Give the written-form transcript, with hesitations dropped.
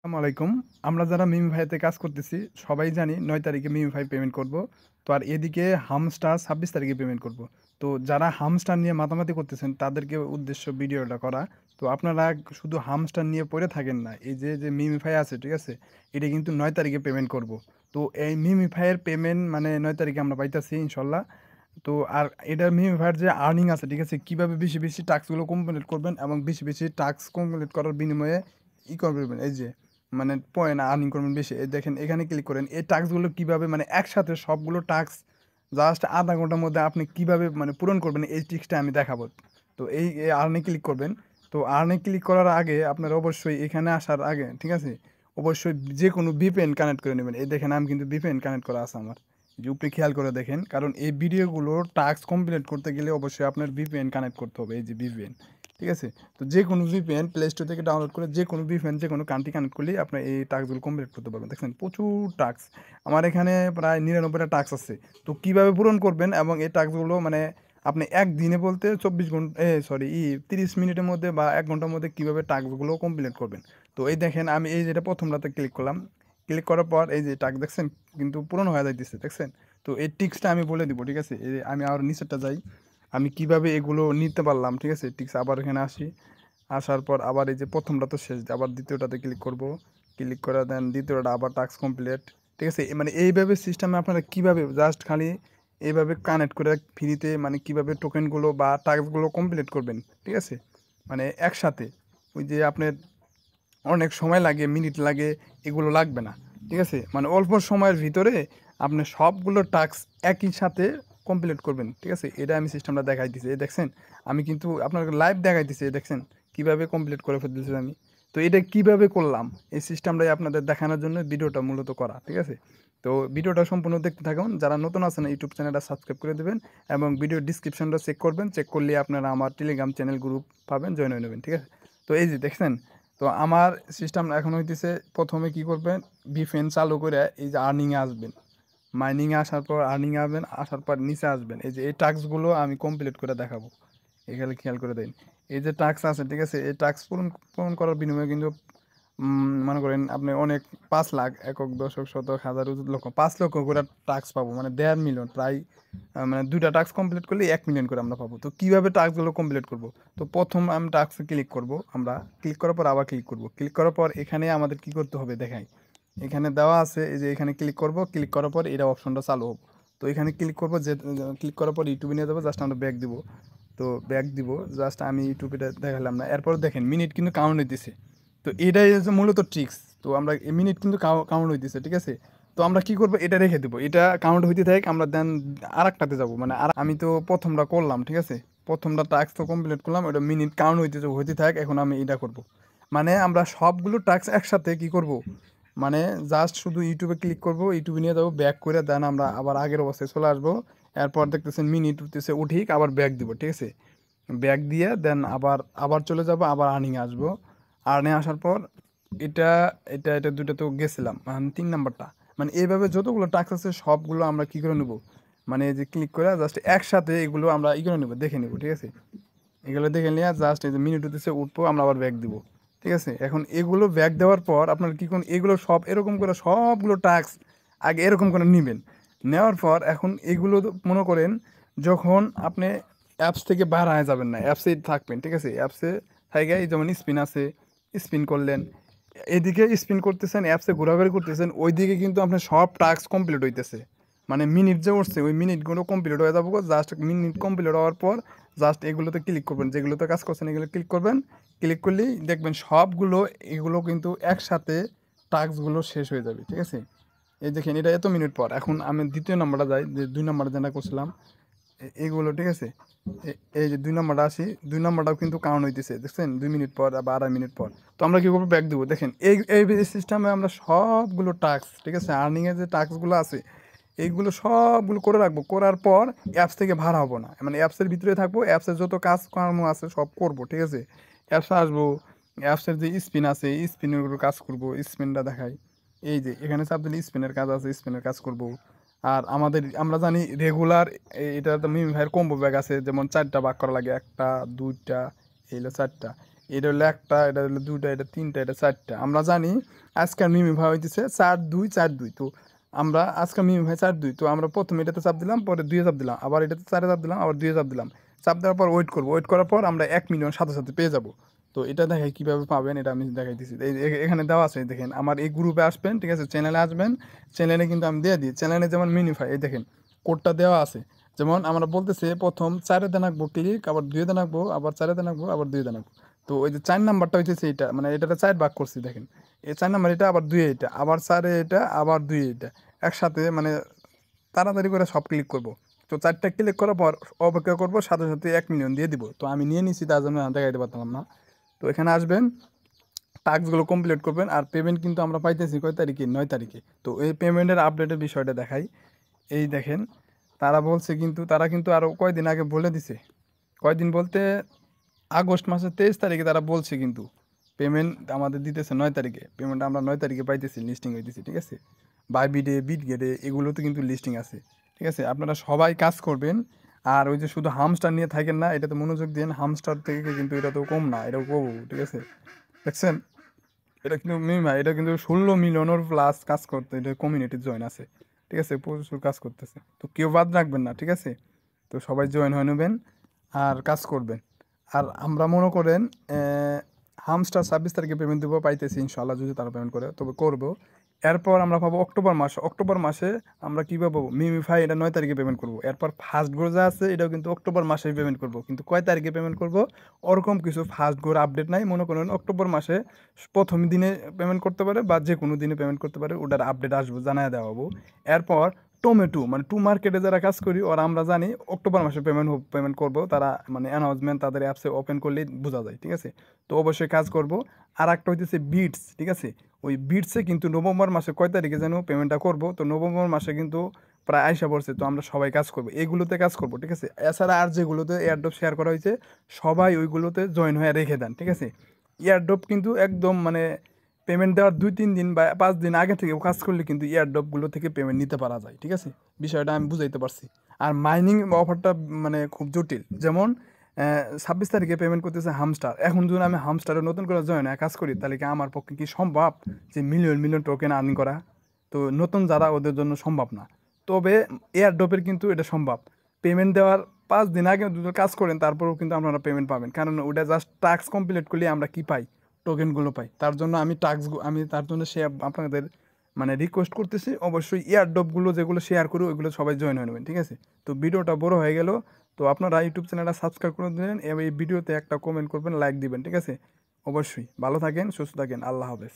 আসসালামু আলাইকুম। আমরা যারা মিমি-ভাইতে কাজ করতেছি, সবাই জানি ৯ তারিখে মিমি-ভাই পেমেন্ট করব। তো আর এদিকে হামস্টার ২৬ তারিখে পেমেন্ট করব। তো যারা হামস্টার নিয়ে মাতামাতি করতেছেন, তাদেরকে উদ্দেশ্য ভিডিওটা করা। তো আপনারা শুধু হামস্টার নিয়ে পড়ে থাকেন না। এই যে মিমি-ভাই আছে, ঠিক আছে? এটা কিন্তু ৯ তারিখে পেমেন্ট করব। তো এই মিমি-ভাইয়ের পেমেন্ট মানে ৯ তারিখে আমরা পাইতাছি ইনশাল্লাহ। তো আর এটা মিমি-ভাইয়ের যে আর্নিং আছে, ঠিক আছে? কিভাবে বেশি, বেশি টাস্কগুলো কমপ্লিট করবেন এবং বেশি, বেশি টাস্ক কমপ্লিট করার বিনিময়ে করবেন এই যে মানে পয়েন্ট আর্নিং করবেন বেশি। এই দেখেন এখানে ক্লিক করেন। এই টাস্কগুলো কিভাবে মানে একসাথে সবগুলো টাস্ক জাস্ট ০.৫ ঘন্টার মধ্যে আপনি কিভাবে মানে পূরণ করবেন এই ট্রিক্সটা আমি দেখাবো। তো এই আর্ন এ ক্লিক করবেন। তো আর্ন এ ক্লিক করার আগে আপনার অবশ্যই এখানে আসার আগে, ঠিক আছে? অবশ্যই যেকোনো VPN কানেক্ট করে নেবেন। এই দেখেন আমি কিন্তু VPN কানেক্ট করা আছে আমার। যে উপরে খেয়াল করে দেখেন। কারণ এই ভিডিওগুলো টাস্ক কমপ্লিট করতে গেলে অবশ্যই আপনার VPN কানেক্ট করতে হবে। এই যে VPN। ঠিক আছে? তো যেকোনো VPN প্লে স্টোর থেকে ডাউনলোড করে যেকোনো VPN যেকোনো কান্ট্রি কানেক্ট করলেই আপনার এই টাস্কগুলো কমপ্লিট করতে পারবেন। দেখছেন প্রচুর টাস্ক। আমার এখানে প্রায় ৯৯ টা টাস্ক আছে। তো কিভাবে পূরণ করবেন এবং এই টাস্কগুলো মানে আপনি একদিনে বলতে ২৪ ঘন্টা ৩০ মিনিটের মধ্যে বা ১ ঘন্টার মধ্যে কিভাবে টাস্কগুলো কমপ্লিট করবেন। তো এই দেখেন আমি এই যেটা প্রথমটাতে ক্লিক করলাম। ক্লিক করার পর এই যে টাস্ক দেখছেন কিন্তু পূরণ হয়ে যাইতেছে, দেখছেন? তো এই ট্রিক্সটা আমি বলে দিব, ঠিক আছে? এই যে আমি আরো নিচেরটা যাই। আমি কিভাবে এগুলো নিতে পারলাম, ঠিক আছে? ট্রিক্স আবার এখানে আসি। আসার পর আবার এই যে প্রথমটা তো শেষ, আবার দ্বিতীয়টাতে ক্লিক করব। ক্লিক করে দেন দ্বিতীয়টা আবার টাস্ক কমপ্লিট। ঠিক আছে? মানে এইভাবে সিস্টেমে আপনারা কিভাবে জাস্ট খালি এইভাবে কানেক্ট করে ফ্রিতে মানে কিভাবে টোকেনগুলো বা টাস্কগুলো কমপ্লিট করবেন। ঠিক আছে? মানে একসাথে। ওই যে আপনার অনেক সময় লাগে, মিনিট লাগে, এগুলো লাগবে না। ঠিক আছে? মানে অল্প সময়ের ভিতরে আপনি সবগুলো টাস্ক একই সাথে কমপ্লিট করবেন। ঠিক আছে? এটা আমি সিস্টেমটা দেখাইতেছি। এই দেখছেন? আমি কিন্তু আপনাকে লাইভ দেখাইতেছি। এই দেখছেন? কিভাবে কমপ্লিট করে ফেলতেছি আমি। তো এটা কিভাবে করলাম? এই সিস্টেমটাই আপনাদের দেখানোর জন্য ভিডিওটা মূলত করা। ঠিক আছে? তো ভিডিওটা সম্পূর্ণ দেখতে থাকুন। যারা নতুন আছেন ইউটিউব চ্যানেলটা সাবস্ক্রাইব করে দিবেন এবং ভিডিওর ডিসক্রিপশনটা চেক করবেন। চেক করলে আপনারা আমার টেলিগ্রাম চ্যানেল গ্রুপ পাবেন, জয়েন হয়ে নেবেন। ঠিক আছে? তো এই যে দেখছেন? তো আমার সিস্টেম এখন হইতেছে প্রথমে কি করবেন VPN চালু করে এই যে আর্নিংয়ে আসবেন, মাইনিংয়ে আসার পর আর্নিংয়ে আসবেন, আসার পর নিচে আসবেন। এই যে এই টাস্কগুলো আমি কমপ্লিট করে দেখাবো। এখানে খেয়াল করে দিন। এই যে টাস্ক আছে, ঠিক আছে? এই টাস্ক পূরণ পূরণ করার বিনিময়ে কিন্তু মনে করেন আপনি অনেক ৫ লাখ, একক, দশক, শতক, হাজার, লক্ষ, ৫ লক্ষ করে টাস্ক পাবো। মানে ১.৫ মিলিয়ন প্রায় মানে ২টা টাস্ক কমপ্লিট করলে ১ মিলিয়ন করে আমরা পাবো। তো কিভাবে টাস্কগুলো কমপ্লিট করব? তো প্রথম আমি টাস্কে ক্লিক করব। আমরা ক্লিক করার পর আবার ক্লিক করব। ক্লিক করার পর এখানে আমাদের কি করতে হবে দেখাই। এখানে দেওয়া আছে এই যে এখানে ক্লিক করব। ক্লিক করার পর এটা অপশনটা চালু হবে। তো এখানে ক্লিক করব, যে ক্লিক করার পর ইউটিউবে নিয়ে যাবো, জাস্ট আমরা ব্যাক দিব। তো ব্যাক দিব, জাস্ট আমি ইউটিউবে দেখালাম না। এরপর দেখেন মিনিট কিন্তু কাউন্ট হইতেছে। তো এটাই হচ্ছে মূলত ট্রিক্স। তো আমরা মিনিট কিন্তু কাউন্ট হইতেছে, ঠিক আছে? তো আমরা কি করব, এটা রেখে দেবো, এটা কাউন্ট হইতে থাক, আমরা দেন আরেকটাতে যাব। মানে আমি তো প্রথমটা করলাম, ঠিক আছে? প্রথমটা টাস্ক তো কমপ্লিট করলাম, ওটা মিনিট কাউন্ট হইতে থাক। এখন আমি এটা করব, মানে আমরা সবগুলো টাস্ক একসাথে কি করব, মানে জাস্ট শুধু ইউটিউবে ক্লিক করব, ইউটিউবে নিয়ে যাবো, ব্যাক করে দেন আমরা আবার আগের অবস্থায় চলে আসবো। এরপর দেখতেছেন মিনিট উঠতেছে, উঠিক আবার ব্যাক দিব, ঠিক আছে? ব্যাক দিয়ে দেন আবার আবার চলে যাব, আবার আর্নিংয়ে আসবো। আর্নিংয়ে আসার পর এটা এটা দুটো তো গেছিলাম, মানে ৩ নাম্বারটা। মানে এইভাবে যতগুলো টাস্ক আছে সবগুলো আমরা কি করে নেব, মানে এই যে ক্লিক করে জাস্ট একসাথে এগুলো আমরা ই করে নেব, দেখে নেব, ঠিক আছে? এগুলো দেখে নিয়ে জাস্ট এই যে মিনিট হতেছে উঠবো, আমরা আবার ব্যাক দিব। ঠিক আছে? এখন এগুলো ব্যাক দেওয়ার পর আপনার কি করুন, এগুলো সব এরকম করে সবগুলো টাস্ক আগে এরকম করে নেবেন। নেওয়ার পর এখন এগুলো তো মনে করেন যখন আপনি অ্যাপস থেকে বার হয়ে যাবেন না, অ্যাপসেই থাকবেন, ঠিক আছে? অ্যাপসে থাকে এই যেমন স্পিন আছে, স্পিন করলেন, এদিকে স্পিন করতেছেন, অ্যাপসে ঘোরাঘুরি করতেছেন, ওইদিকে কিন্তু আপনার সব টাস্ক কমপ্লিট হইতেছে। মানে মিনিট যে উঠছে ওই মিনিটগুলো কমপ্লিট হয়ে যাবো, জাস্ট মিনিট কমপ্লিট হওয়ার পর জাস্ট এগুলোতে ক্লিক করবেন, যেগুলোতে কাজ করছেন এগুলো ক্লিক করবেন। ক্লিক করলেই দেখবেন সবগুলো এগুলো কিন্তু একসাথে টাস্কগুলো শেষ হয়ে যাবে, ঠিক আছে? এই দেখেন এটা এত মিনিট পর। এখন আমি দ্বিতীয় নাম্বারটা যাই, যে ২ নাম্বারে যেটা করছিলাম এইগুলো, ঠিক আছে? এই যে ২ নাম্বারটা আসি, ২ নাম্বারটাও কিন্তু কাউন্ট হইতেছে, দেখছেন? ২ মিনিট পর বা ২.৫ মিনিট পর। তো আমরা কি করবো, ব্যাক দেবো। দেখেন এই এই সিস্টেমে আমরা সবগুলো টাস্ক, ঠিক আছে, আর্নিংয়ের যে টাস্কগুলো আছে এইগুলো সবগুলো করে রাখবো। করার পর অ্যাপস থেকে ভাড়া হবো না, মানে অ্যাপসের ভিতরে থাকবো, অ্যাপসের যত কাজ কর্ম আছে সব করবো, ঠিক আছে? অ্যাপসে আসবো, অ্যাপসের যে স্পিন আছে স্পিনের উপর কাজ করবো, স্পিনটা দেখাই। এই যে এখানে চাপ দিলে স্পিনের কাজ আছে, স্পিনের কাজ করব। আর আমরা জানি রেগুলার এটা তো মিমি ভাইয়ের কম্বো ব্যাগ আছে, যেমন 4টা ভাগ করা লাগে, একটা, 2টা, এই হলো 4টা। এটা হলো একটা, এটা হলো দুইটা, এটা তিনটা, এটা চারটা। আমরা জানি আজকের মিমি ভাই হইতেছে 4-2-4-2। তো আমরা আজকের মিমি ভাই 4-2, তো আমরা প্রথমে এটাতে চাপ দিলাম, পরে 2-এ চাপ দিলাম, আবার এটাতে 4-এ চাপ দিলাম, আবার 2-এ চাপ দিলাম। চাপ দেওয়ার পর ওয়েট করবো, ওয়েট করার পর আমরা 1 মিলিয়ন সাথে সাথে পেয়ে যাব। তো এটা দেখাই কিভাবে পাবেন, এটা আমি দেখাইতেছি। এখানে দেওয়া আছে, দেখেন আমার এই গ্রুপে আসবেন, ঠিক আছে, চ্যানেলে আসবেন। চ্যানেলে কিন্তু আমি দিয়ে দিই, চ্যানেলে যেমন মিনিফাই, এই দেখেন কোডটা দেওয়া আছে। যেমন আমরা বলতেছে প্রথম 4-এ দেন আঁকবো ক্লিক, আবার 2-এ দেন আঁকবো, আবার 4-এ দেন আঁকবো, আবার 2-এ দেন আঁকবো। তো ওই যে 4 নাম্বারটা হইতেছে এটা, মানে এটাতে 4 ভাগ করছি দেখেন। এই 4 নাম্বার এটা, আবার 2-এ এটা, আবার 4-এ এটা, আবার 2-এ এটা, একসাথে মানে তাড়াতাড়ি করে সব ক্লিক করব। তো 4টা ক্লিক করার পর অপেক্ষা করব, সাথে সাথে 1 মিলিয়ন দিয়ে দিব। তো আমি নিয়ে নিছি, তার জন্য দেখাইতে পারতাম না। তো এখানে আসবেন, টাস্কগুলো কমপ্লিট করবেন। আর পেমেন্ট কিন্তু আমরা পাইতেছি কয় তারিখে, 9 তারিখে। তো এই পেমেন্টের আপডেটের বিষয়টা দেখাই। এই দেখেন, তারা বলছে কিন্তু, তারা কিন্তু আরও কয়দিন আগে বলে দিছে। কয়দিন বলতে আগস্ট মাসের 23 তারিখে তারা বলছে কিন্তু পেমেন্ট আমাদের দিতেছে 9 তারিখে। পেমেন্ট আমরা 9 তারিখে পাইতেছি, লিস্টিং হইতেছি, ঠিক আছে। বাইবিডে, বিটগেটে এগুলোতে কিন্তু লিস্টিং আছে, ঠিক আছে। আপনারা সবাই কাজ করবেন। আর ওই যে শুধু হামস্টার নিয়ে থাকেন না, এটাতে মনোযোগ দিন। হামস্টার থেকে কিন্তু এটা তো কম না, এটাও কম, ঠিক আছে। দেখছেন, এটা কিন্তু মিনিমাম, এটা কিন্তু 16 মিলিয়নের প্লাস কাজ করতে এটা কমিউনিটি জয়েন আছে, ঠিক আছে, প্রচুর কাজ করতেছে। তো কেউ বাদ রাখবেন না, ঠিক আছে। তো সবাই জয়েন হয়ে নেবেন আর কাজ করবেন। আর আমরা মনে করেন হামস্টার 26 তারিখে পেমেন্ট দেবো, পাইতেছি ইনশাল্লাহ, যদি তারা পেমেন্ট করে তবে করবো। এরপর আমরা পাবো অক্টোবর মাসে। অক্টোবর মাসে আমরা কী পাবো, মিমিফাই এটা 9 তারিখে পেমেন্ট করবো। এরপর ফার্স্ট গোর যা আছে এটাও কিন্তু অক্টোবর মাসেই পেমেন্ট করবো, কিন্তু কয় তারিখে পেমেন্ট করবো ওরকম কিছু ফার্স্ট গোর আপডেট নাই। মনে করেন অক্টোবর মাসে প্রথম দিনে পেমেন্ট করতে পারে বা যে কোনো দিনে পেমেন্ট করতে পারে, ওটার আপডেট আসবো, জানাই দেওয়া হবো। এরপর টমেটো মানে টু মার্কেটে যারা কাজ করি ওরা আমরা জানি অক্টোবর মাসে পেমেন্ট করবো। তারা মানে অ্যানাউন্সমেন্ট তাদের অ্যাপসে ওপেন করলেই বোঝা যায়, ঠিক আছে। তো অবশ্যই কাজ করব। আর একটা হইতেছে বিটস, ঠিক আছে। ওই বিটসে কিন্তু নভেম্বর মাসে কয় তারিখে যেন পেমেন্টটা করব, তো নভেম্বর মাসে কিন্তু প্রায় আইসা পড়ছে। তো আমরা সবাই কাজ করবো, এগুলোতে কাজ করব, ঠিক আছে। এছাড়া আর যেগুলোতে এয়ারড্রপ শেয়ার করা হয়েছে সবাই ওইগুলোতে জয়েন হয়ে রেখে দেন, ঠিক আছে। এয়ারড্রপ কিন্তু একদম মানে পেমেন্ট দেওয়ার 2-3 দিন বা 5 দিন আগে থেকে কাজ করলে কিন্তু এয়ারড্রপগুলো থেকে পেমেন্ট নিতে পারা যায়, ঠিক আছে। বিষয়টা আমি বুঝাইতে পারছি। আর মাইনিং অফারটা মানে খুব জটিল। যেমন 26 তারিখে পেমেন্ট করতেছে হামস্টার। এখন যদি আমি হামস্টারে নতুন করে জয়েন হয়ে কাজ করি, তাহলে কি আমার পক্ষে কি সম্ভব যে মিলিয়ন মিলিয়ন টোকেন আর্ন করা? তো নতুন যারা, ওদের জন্য সম্ভব না। তবে এয়ারড্রপের কিন্তু এটা সম্ভব। পেমেন্ট দেওয়ার 5 দিন আগে যদি কাজ করেন, তারপরেও কিন্তু আপনারা পেমেন্ট পাবেন, কারণ ওটা জাস্ট টাস্ক কমপ্লিট করলে আমরা কি পাই, টোকেনগুলো পাই। তার জন্য আমি তার জন্য সে আপনাদের মানে রিকোয়েস্ট করতেছি, অবশ্যই এয়ারড্রপগুলো যেগুলো শেয়ার করি ওইগুলো সবাই জয়েন হয়ে নেবেন, ঠিক আছে। তো ভিডিওটা বড় হয়ে গেল। তো আপনারা ইউটিউব চ্যানেলটা সাবস্ক্রাইব করে দিলেন এবং এই ভিডিওতে একটা কমেন্ট করবেন, লাইক দিবেন, ঠিক আছে। অবশ্যই ভালো থাকেন, সুস্থ থাকেন, আল্লাহ হাফেজ।